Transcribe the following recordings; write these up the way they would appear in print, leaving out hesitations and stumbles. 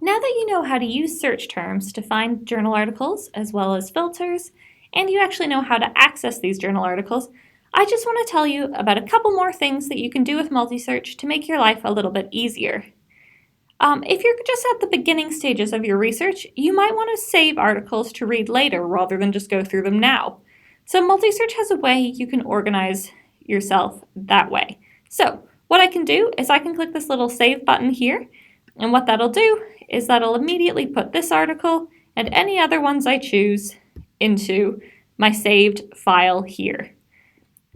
Now that you know how to use search terms to find journal articles as well as filters, and you actually know how to access these journal articles, I just want to tell you about a couple more things that you can do with Multisearch to make your life a little bit easier. If you're just at the beginning stages of your research, you might want to save articles to read later rather than just go through them now. So Multisearch has a way you can organize yourself that way. So what I can do is I can click this little save button here, and what that'll do is that'll immediately put this article and any other ones I choose into my saved file here.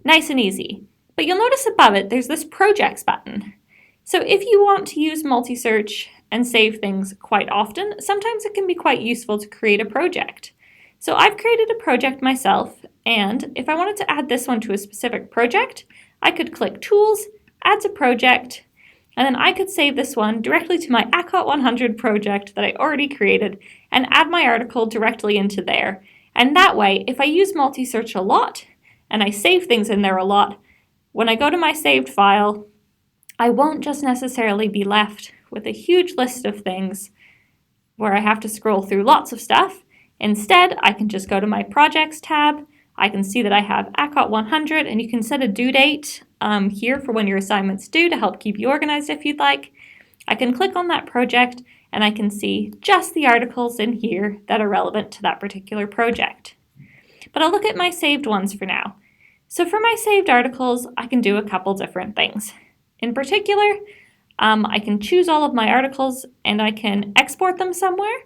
Nice and easy. But you'll notice above it there's this projects button. So if you want to use Multisearch and save things quite often, sometimes it can be quite useful to create a project. So I've created a project myself, and if I wanted to add this one to a specific project, I could click Tools, Add to Project, and then I could save this one directly to my ACOT 100 project that I already created and add my article directly into there. And that way, if I use Multisearch a lot and I save things in there a lot, when I go to my saved file, I won't just necessarily be left with a huge list of things where I have to scroll through lots of stuff. Instead, I can just go to my Projects tab. I can see that I have ACOT 100, and you can set a due date here for when your assignment's due to help keep you organized if you'd like. I can click on that project, and I can see just the articles in here that are relevant to that particular project. But I'll look at my saved ones for now. So for my saved articles, I can do a couple different things. In particular, I can choose all of my articles and I can export them somewhere.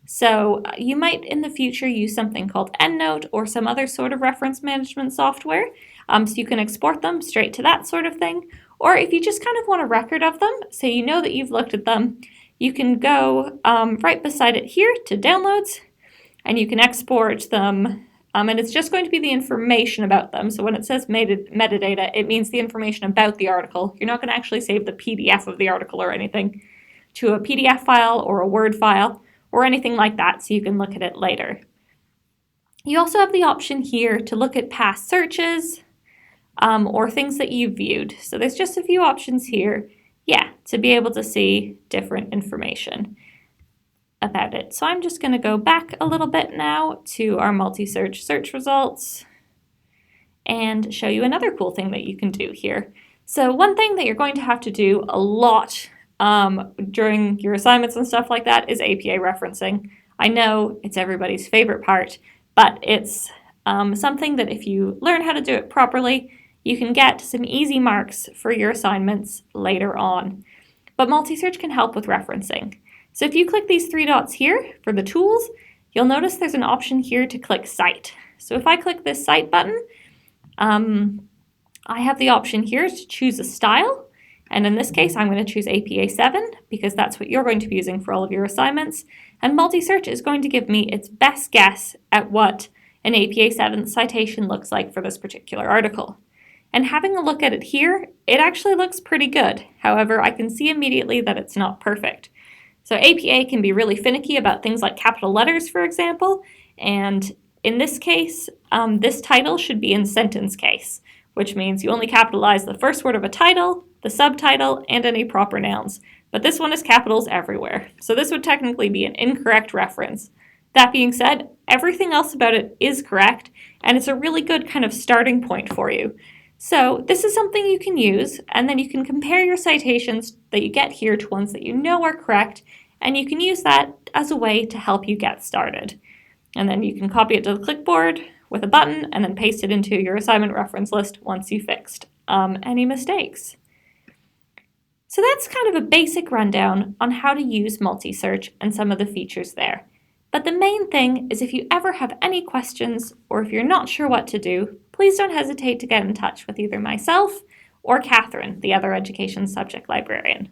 So you might in the future use something called EndNote or some other sort of reference management software. So you can export them straight to that sort of thing. Or if you just kind of want a record of them, so you know that you've looked at them, you can go right beside it here to Downloads, and you can export them. And it's just going to be the information about them. So when it says metadata, it means the information about the article. You're not going to actually save the PDF of the article or anything to a PDF file or a Word file or anything like that, so you can look at it later. You also have the option here to look at past searches or things that you've viewed. So there's just a few options here, to be able to see different information about it. So I'm just going to go back a little bit now to our Multisearch search results and show you another cool thing that you can do here. So one thing that you're going to have to do a lot during your assignments and stuff like that is APA referencing. I know it's everybody's favorite part, but it's something that if you learn how to do it properly, you can get some easy marks for your assignments later on. But Multisearch can help with referencing. So if you click these three dots here for the tools, you'll notice there's an option here to click Cite. So if I click this Cite button, I have the option here to choose a style. And in this case, I'm going to choose APA 7 because that's what you're going to be using for all of your assignments. And Multisearch is going to give me its best guess at what an APA 7 citation looks like for this particular article. And having a look at it here, it actually looks pretty good. However, I can see immediately that it's not perfect. So APA can be really finicky about things like capital letters, for example, and in this case, this title should be in sentence case, which means you only capitalize the first word of a title, the subtitle, and any proper nouns. But this one is capitals everywhere, so this would technically be an incorrect reference. That being said, everything else about it is correct, and it's a really good kind of starting point for you. So this is something you can use, and then you can compare your citations that you get here to ones that you know are correct, and you can use that as a way to help you get started. And then you can copy it to the clipboard with a button and then paste it into your assignment reference list once you fixed any mistakes. So that's kind of a basic rundown on how to use Multisearch and some of the features there. But the main thing is if you ever have any questions or if you're not sure what to do, please don't hesitate to get in touch with either myself or Catherine, the other education subject librarian.